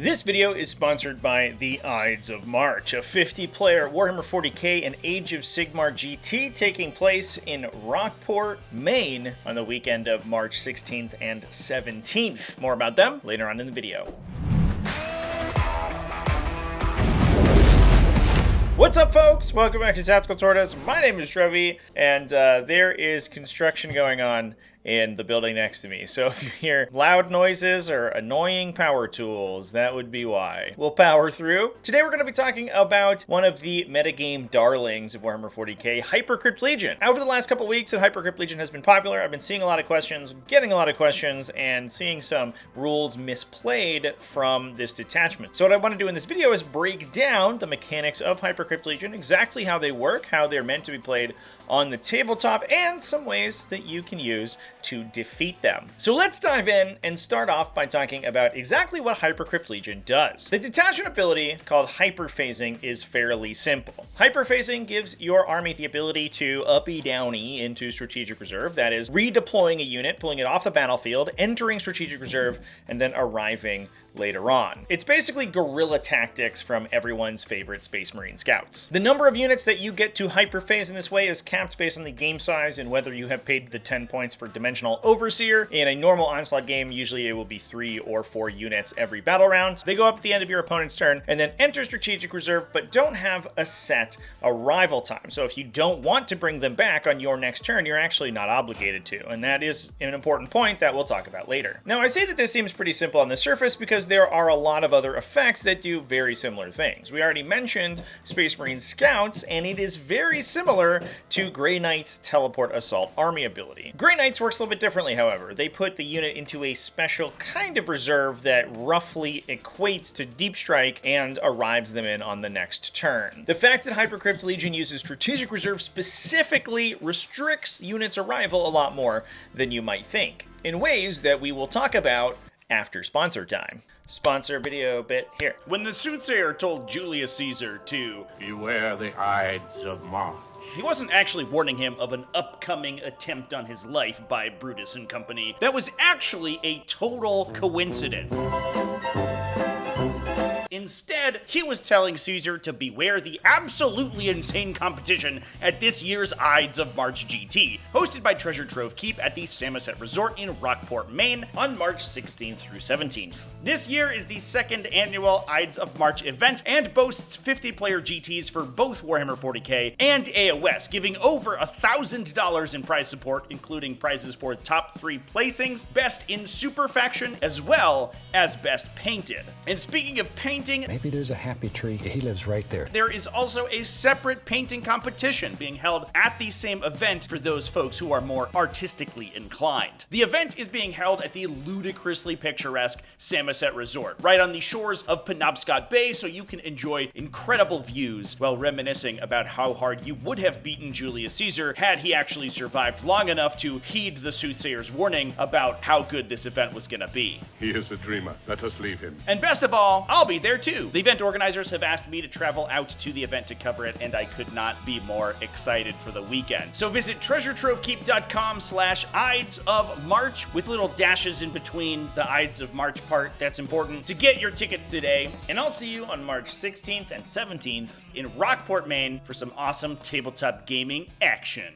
This video is sponsored by the Ides of March, a 50-player Warhammer 40k and Age of Sigmar GT taking place in Rockport, Maine on the weekend of March 16th and 17th. More about them later on in the video. What's up, folks? Welcome back to TacticalTortoise. My name is Trevi, and there is construction going on in the building next to me. So if you hear loud noises or annoying power tools, that would be why. We'll power through. Today we're going to be talking about one of the metagame darlings of Warhammer 40k, Hypercrypt Legion. Over the last couple weeks that Hypercrypt Legion has been popular, I've been seeing a lot of questions, getting a lot of questions, and seeing some rules misplayed from this detachment. So what I want to do in this video is break down the mechanics of Hypercrypt Legion, exactly how they work, how they're meant to be played on the tabletop, and some ways that you can use to defeat them. So let's dive in and start off by talking about exactly what Hypercrypt Legion does. The detachment ability, called hyperphasing, is fairly simple. Hyperphasing gives your army the ability to uppy-downy into strategic reserve, that is, redeploying a unit, pulling it off the battlefield, entering strategic reserve, and then arriving later on. It's basically guerrilla tactics from everyone's favorite Space Marine scouts. The number of units that you get to hyperphase in this way is capped based on the game size and whether you have paid the 10 points for Dimensional Overseer. In a normal Onslaught game, usually it will be 3 or 4 units every battle round. They go up at the end of your opponent's turn and then enter strategic reserve, but don't have a set arrival time. So if you don't want to bring them back on your next turn, you're actually not obligated to. And that is an important point that we'll talk about later. Now, I say that this seems pretty simple on the surface because there are a lot of other effects that do very similar things. We already mentioned Space Marine Scouts, and it is very similar to Grey Knight's Teleport Assault Army ability. Grey Knight's works a little bit differently, however. They put the unit into a special kind of reserve that roughly equates to Deep Strike and arrives them in on the next turn. The fact that Hypercrypt Legion uses strategic reserve specifically restricts units' arrival a lot more than you might think, in ways that we will talk about after sponsor time. Sponsor video bit here. When the soothsayer told Julius Caesar to beware the Ides of March, he wasn't actually warning him of an upcoming attempt on his life by Brutus and company. That was actually a total coincidence. Instead, he was telling Caesar to beware the absolutely insane competition at this year's Ides of March GT, hosted by Treasure Trove Keep at the Samoset Resort in Rockport, Maine on March 16th through 17th. This year is the second annual Ides of March event and boasts 50-player GTs for both Warhammer 40k and AOS, giving over $1,000 in prize support, including prizes for top 3 placings, best in super faction, as well as best painted. And speaking of painting, maybe there's a happy tree. He lives right there. There is also a separate painting competition being held at the same event for those folks who are more artistically inclined. The event is being held at the ludicrously picturesque Samoset Resort, right on the shores of Penobscot Bay, so you can enjoy incredible views while reminiscing about how hard you would have beaten Julius Caesar had he actually survived long enough to heed the soothsayer's warning about how good this event was gonna be. he is a dreamer. Let us leave him. And best of all, I'll be there too. The event organizers have asked me to travel out to the event to cover it, and I could not be more excited for the weekend. So visit treasuretrovekeep.com/Ides of March with little dashes in between the Ides of March part. That's important to get your tickets today. And I'll see you on March 16th and 17th in Rockport, Maine for some awesome tabletop gaming action.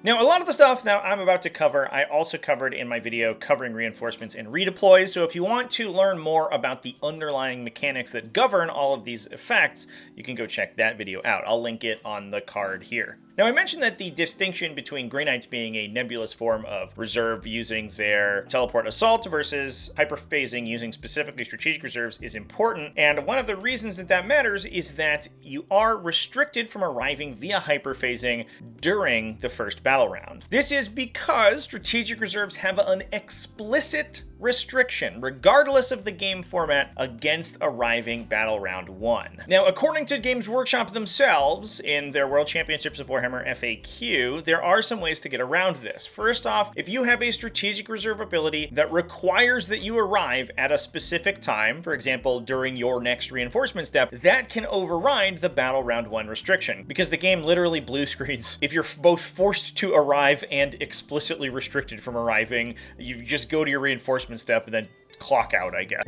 Now, a lot of the stuff that I'm about to cover, I also covered in my video covering reinforcements and redeploys, so if you want to learn more about the underlying mechanics that govern all of these effects, you can go check that video out. I'll link it on the card here. Now, I mentioned that the distinction between Grey Knights being a nebulous form of reserve using their teleport assault versus hyperphasing using specifically strategic reserves is important, and one of the reasons that that matters is that you are restricted from arriving via hyperphasing during the first battle round. This is because strategic reserves have an explicit restriction, regardless of the game format, against arriving battle round 1. Now, according to Games Workshop themselves, in their World Championships of Warhammer FAQ, there are some ways to get around this. First off, if you have a strategic reserve ability that requires that you arrive at a specific time, for example, during your next reinforcement step, that can override the battle round 1 restriction, because the game literally blue screens. If you're both forced to arrive and explicitly restricted from arriving, you just go to your reinforcement step and then clock out, I guess.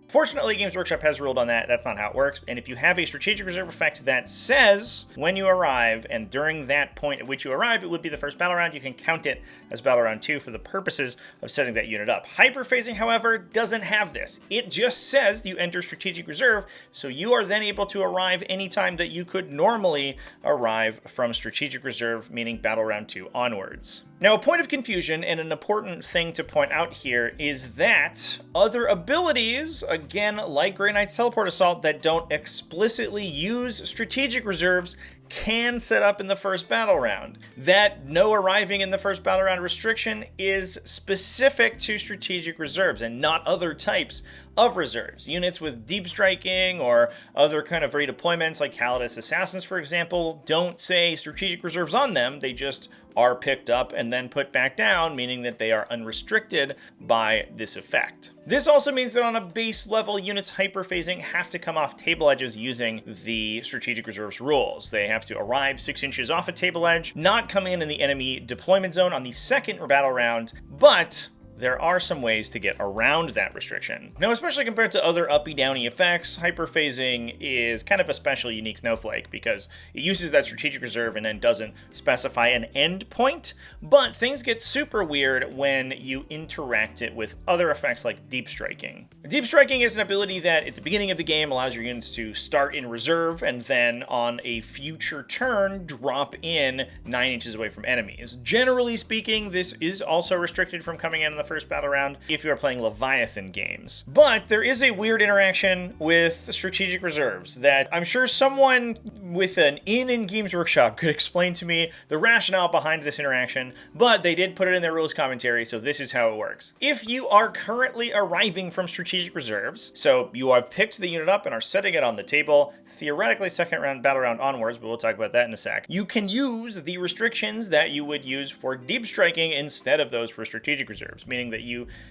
Fortunately, Games Workshop has ruled on that. That's not how it works. And if you have a strategic reserve effect that says when you arrive, and during that point at which you arrive, it would be the first battle round, you can count it as battle round 2 for the purposes of setting that unit up. Hyperphasing, however, doesn't have this. It just says you enter strategic reserve, so you are then able to arrive anytime that you could normally arrive from strategic reserve, meaning battle round 2 onwards. Now, a point of confusion and an important thing to point out here is that other abilities, again, like Grey Knight's Teleport Assault, that don't explicitly use strategic reserves can set up in the first battle round. That no arriving in the first battle round restriction is specific to strategic reserves and not other types of reserves. Units with deep striking or other kind of redeployments like Calidus Assassins, for example, don't say strategic reserves on them. They just are picked up and then put back down, meaning that they are unrestricted by this effect. This also means that on a base level, units hyperphasing have to come off table edges using the strategic reserves rules. They have to arrive 6 inches off a table edge, not come in the enemy deployment zone on the second battle round, but there are some ways to get around that restriction. Now, especially compared to other uppy-downy effects, hyperphasing is kind of a special, unique snowflake because it uses that strategic reserve and then doesn't specify an end point, but things get super weird when you interact it with other effects like deep striking. Deep striking is an ability that at the beginning of the game allows your units to start in reserve and then on a future turn drop in 9 inches away from enemies. Generally speaking, this is also restricted from coming in the first battle round if you are playing Leviathan games. But there is a weird interaction with strategic reserves that I'm sure someone with an in Games Workshop could explain to me the rationale behind this interaction, but they did put it in their rules commentary, so this is how it works. If you are currently arriving from strategic reserves, so you have picked the unit up and are setting it on the table, theoretically second round, battle round onwards, but we'll talk about that in a sec, you can use the restrictions that you would use for deep striking instead of those for strategic reserves, meaning that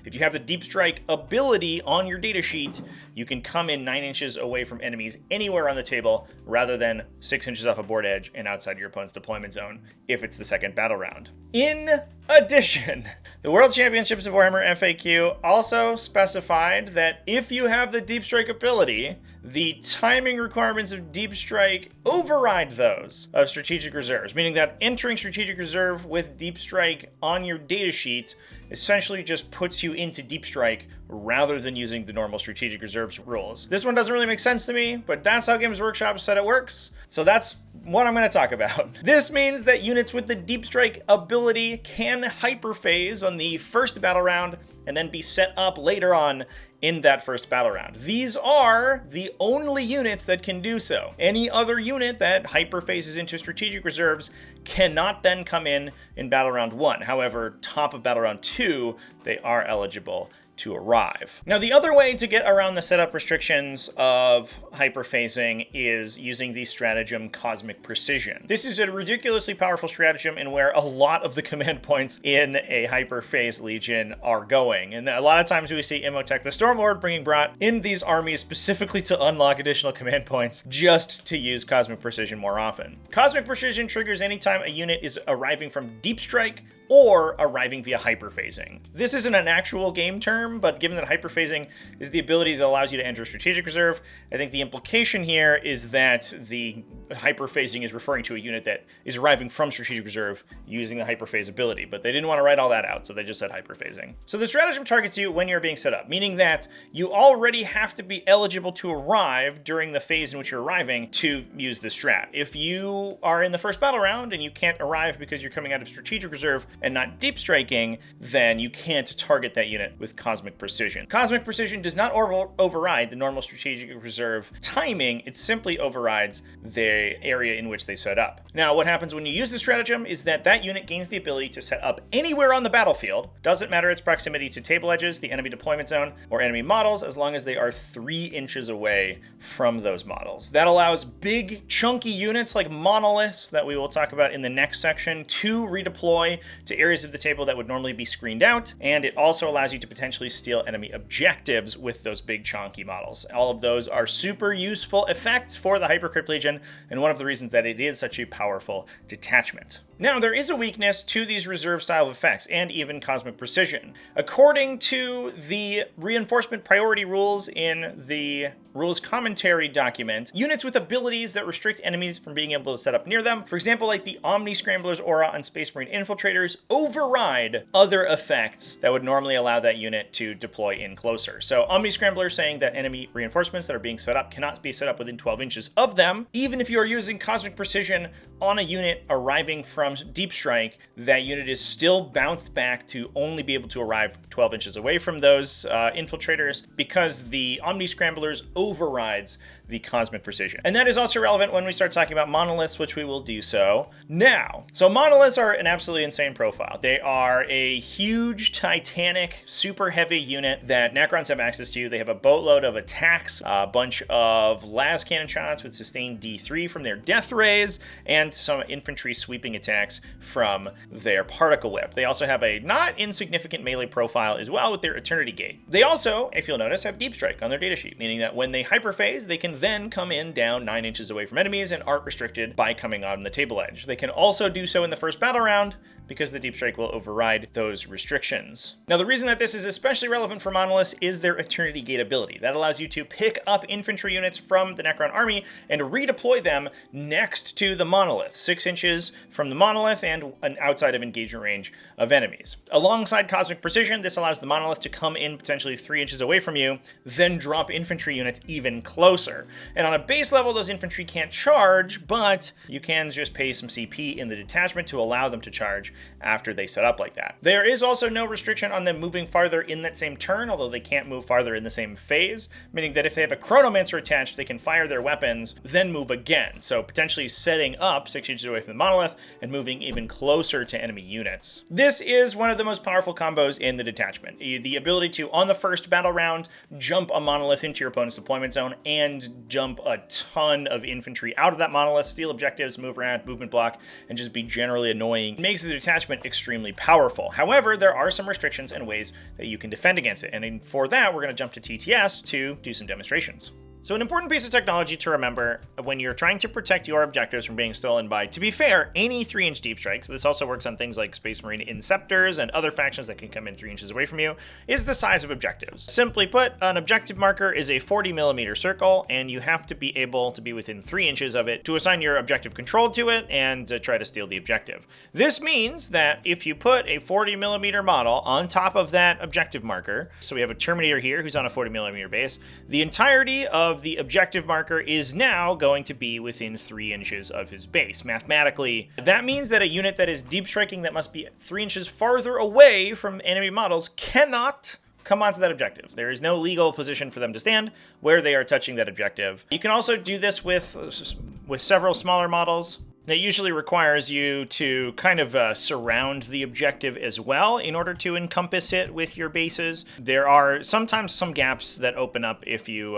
if you have the deep strike ability on your data sheet, you can come in 9 inches away from enemies anywhere on the table rather than 6 inches off a board edge and outside your opponent's deployment zone if it's the second battle round. In addition, the World Championships of Warhammer FAQ also specified that if you have the deep strike ability, the timing requirements of deep strike override those of strategic reserves, meaning that entering strategic reserve with deep strike on your data sheet essentially just puts you into deep strike rather than using the normal strategic reserves rules. This one doesn't really make sense to me, but that's how Games Workshop said it works, so that's what I'm going to talk about. This means that units with the deep strike ability can hyperphase on the first battle round and then be set up later on in that first battle round. These are the only units that can do so. Any other unit that hyperphases into strategic reserves cannot then come in battle round 1. However, top of battle round 2, they are eligible to arrive. Now, the other way to get around the setup restrictions of hyperphasing is using the stratagem Cosmic Precision. This is a ridiculously powerful stratagem in where a lot of the command points in a hyperphase legion are going. And a lot of times we see Imhotep the Stormlord brought in these armies specifically to unlock additional command points just to use Cosmic Precision more often. Cosmic Precision triggers anytime a unit is arriving from deep strike or arriving via hyperphasing. This isn't an actual game term, but given that hyperphasing is the ability that allows you to enter strategic reserve, I think the implication here is that the hyperphasing is referring to a unit that is arriving from strategic reserve using the hyperphase ability, but they didn't want to write all that out, so they just said hyperphasing. So the stratagem targets you when you're being set up, meaning that you already have to be eligible to arrive during the phase in which you're arriving to use the strat. If you are in the first battle round and you can't arrive because you're coming out of strategic reserve and not deep striking, then you can't target that unit with Cosmic Precision. Cosmic Precision does not override the normal strategic reserve timing, it simply overrides the area in which they set up. Now, what happens when you use the stratagem is that that unit gains the ability to set up anywhere on the battlefield, doesn't matter its proximity to table edges, the enemy deployment zone, or enemy models, as long as they are 3 inches away from those models. That allows big, chunky units like monoliths that we will talk about in the next section to redeploy to areas of the table that would normally be screened out, and it also allows you to potentially steal enemy objectives with those big chonky models. All of those are super useful effects for the Hypercrypt Legion, and one of the reasons that it is such a powerful detachment. Now, there is a weakness to these reserve style effects and even cosmic precision. According to the reinforcement priority rules in the rules commentary document, units with abilities that restrict enemies from being able to set up near them, for example, like the Omni Scrambler's aura on Space Marine infiltrators, override other effects that would normally allow that unit to deploy in closer. So Omni Scrambler saying that enemy reinforcements that are being set up cannot be set up within 12 inches of them. Even if you are using cosmic precision on a unit arriving from Deep Strike, that unit is still bounced back to only be able to arrive 12 inches away from those infiltrators, because the Omni Scramblers overrides the cosmic precision. And that is also relevant when we start talking about monoliths, which we will do so now. So monoliths are an absolutely insane profile. They are a huge, titanic, super heavy unit that Necrons have access to. They have a boatload of attacks, a bunch of las cannon shots with sustained D3 from their death rays, and some infantry sweeping attacks from their particle whip. They also have a not insignificant melee profile as well with their Eternity Gate. They also, if you'll notice, have Deep Strike on their datasheet, meaning that when they hyperphase, they can then come in down 9 inches away from enemies and aren't restricted by coming on the table edge. They can also do so in the first battle round, because the Deep Strike will override those restrictions. Now, the reason that this is especially relevant for monoliths is their Eternity Gate ability. That allows you to pick up infantry units from the Necron army and redeploy them next to the monolith, 6 inches from the monolith and an outside of engagement range of enemies. Alongside Cosmic Precision, this allows the monolith to come in potentially 3 inches away from you, then drop infantry units even closer. And on a base level, those infantry can't charge, but you can just pay some CP in the detachment to allow them to charge after they set up like that. There is also no restriction on them moving farther in that same turn, although they can't move farther in the same phase, meaning that if they have a Chronomancer attached, they can fire their weapons, then move again. So potentially setting up 6 inches away from the monolith and moving even closer to enemy units. This is one of the most powerful combos in the detachment. The ability to, on the first battle round, jump a monolith into your opponent's deployment zone and jump a ton of infantry out of that monolith, steal objectives, move around, movement block, and just be generally annoying. It makes the detachment extremely powerful. However, there are some restrictions and ways that you can defend against it. And for that, we're going to jump to TTS to do some demonstrations. So an important piece of technology to remember when you're trying to protect your objectives from being stolen by, to be fair, any 3-inch deep strike, so this also works on things like Space Marine Inceptors and other factions that can come in 3 inches away from you, is the size of objectives. Simply put, an objective marker is a 40mm circle, and you have to be able to be within 3 inches of it to assign your objective control to it and try to steal the objective. This means that if you put a 40mm model on top of that objective marker, so we have a Terminator here who's on a 40mm base, the entirety of the objective marker is now going to be within 3 inches of his base. Mathematically, that means that a unit that is deep striking that must be 3 inches farther away from enemy models cannot come onto that objective. There is no legal position for them to stand where they are touching that objective. You can also do this with several smaller models. That usually requires you to kind of surround the objective as well in order to encompass it with your bases. There are sometimes some gaps that open up if you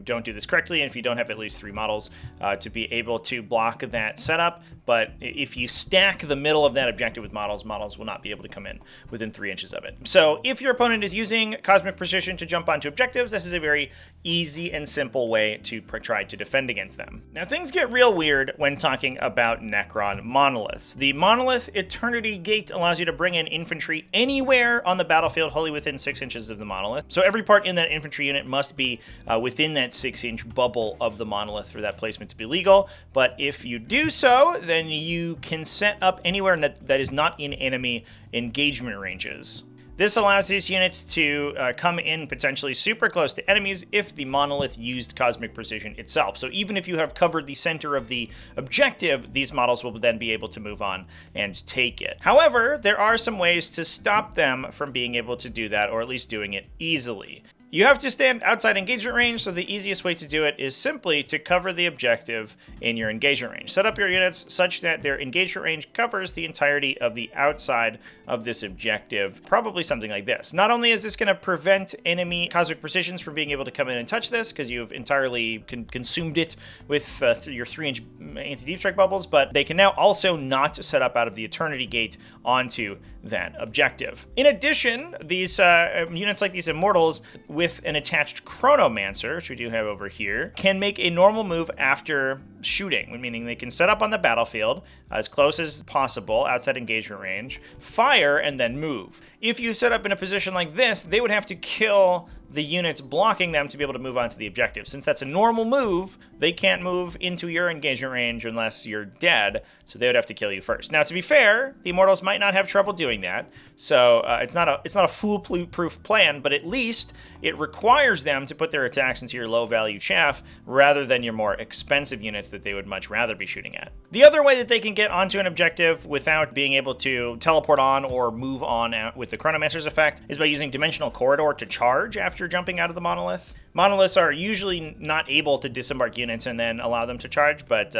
don't do this correctly and if you don't have at least 3 models to be able to block that setup. But if you stack the middle of that objective with models, models will not be able to come in within 3 inches of it. So if your opponent is using Cosmic Precision to jump onto objectives, this is a very easy and simple way to try to defend against them. Now, things get real weird when talking about Necron monoliths. The monolith Eternity Gate allows you to bring in infantry anywhere on the battlefield wholly within 6 inches of the monolith. So every part in that infantry unit must be within that 6-inch bubble of the monolith for that placement to be legal. But if you do so, then you can set up anywhere that is not in enemy engagement ranges. This allows these units to come in potentially super close to enemies if the monolith used Cosmic Precision itself. So even if you have covered the center of the objective, these models will then be able to move on and take it. However, there are some ways to stop them from being able to do that, or at least doing it easily. You have to stand outside engagement range, so the easiest way to do it is simply to cover the objective in your engagement range. Set up your units such that their engagement range covers the entirety of the outside of this objective, probably something like this. Not only is this going to prevent enemy Cosmic Precisions from being able to come in and touch this, because you've entirely consumed it with your 3-inch anti-deep strike bubbles, but they can now also not set up out of the Eternity Gate onto that objective. In addition, these units like these Immortals with an attached Chronomancer, which we do have over here, can make a normal move after shooting, meaning they can set up on the battlefield as close as possible outside engagement range, fire, and then move. If you set up in a position like this, they would have to kill the units blocking them to be able to move on to the objective. Since that's a normal move, they can't move into your engagement range unless you're dead, so they would have to kill you first. Now, to be fair, the Immortals might not have trouble doing that, so it's not a foolproof plan, but at least it requires them to put their attacks into your low-value chaff rather than your more expensive units that they would much rather be shooting at. The other way that they can get onto an objective without being able to teleport on or move on out with the Chronomancer's effect is by using Dimensional Corridor to charge after jumping out of the monolith. Monoliths are usually not able to disembark units and then allow them to charge, but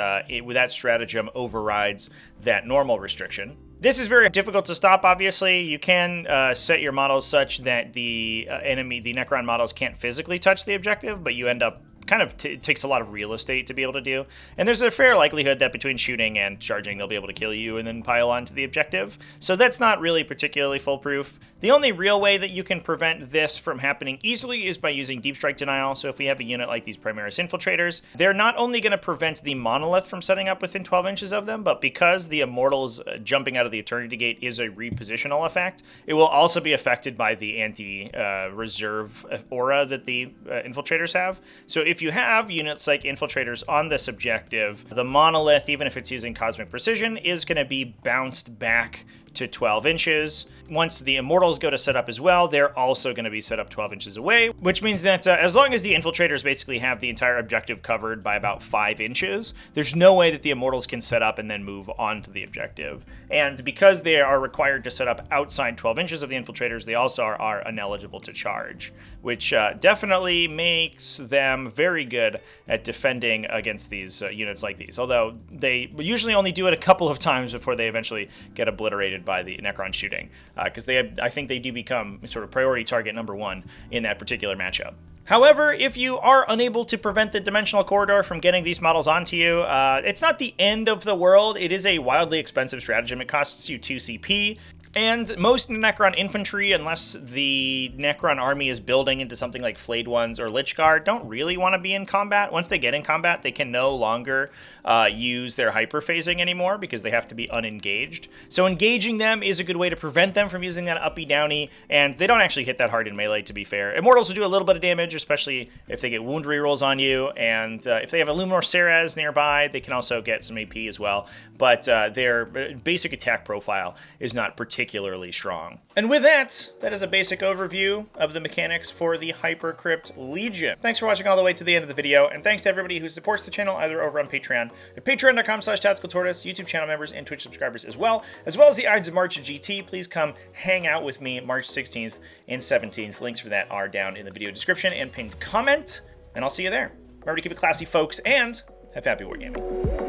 with that stratagem overrides that normal restriction. This is very difficult to stop, obviously. You can set your models such that the the Necron models can't physically touch the objective, but you end up it takes a lot of real estate to be able to do. And there's a fair likelihood that between shooting and charging, they'll be able to kill you and then pile on to the objective. So that's not really particularly foolproof. The only real way that you can prevent this from happening easily is by using Deep Strike Denial. So if we have a unit like these Primaris Infiltrators, they're not only going to prevent the Monolith from setting up within 12 inches of them, but because the Immortals jumping out of the Eternity Gate is a repositional effect, it will also be affected by the anti-reserve aura that the Infiltrators have. So if you have units like Infiltrators on this objective, the Monolith, even if it's using Cosmic Precision, is going to be bounced back to 12 inches. Once the Immortals go to set up as well, they're also going to be set up 12 inches away, which means that as long as the Infiltrators basically have the entire objective covered by about 5 inches, there's no way that the Immortals can set up and then move on to the objective. And because they are required to set up outside 12 inches of the Infiltrators, they also are ineligible to charge, which definitely makes them very good at defending against these units like these, although they usually only do it a couple of times before they eventually get obliterated by the Necron shooting, because I think they do become sort of priority target number 1 in that particular matchup. However, if you are unable to prevent the Dimensional Corridor from getting these models onto you, it's not the end of the world. It is a wildly expensive stratagem. It costs you 2 CP. And most Necron infantry, unless the Necron army is building into something like Flayed Ones or Lich Guard, don't really want to be in combat. Once they get in combat, they can no longer use their hyperphasing anymore because they have to be unengaged. So engaging them is a good way to prevent them from using that uppy-downy, and they don't actually hit that hard in melee, to be fair. Immortals will do a little bit of damage, especially if they get wound rerolls on you, and if they have a Luminor Ceres nearby, they can also get some AP as well, but their basic attack profile is not particularly strong. And with that, that is a basic overview of the mechanics for the Hypercrypt Legion. Thanks for watching all the way to the end of the video, and thanks to everybody who supports the channel either over on Patreon at patreon.com/TacticalTortoise, YouTube channel members and Twitch subscribers as well as the Ides of March GT. Please come hang out with me March 16th and 17th. Links for that are down in the video description and pinned comment, and I'll see you there. Remember to keep it classy, folks, and have happy wargaming.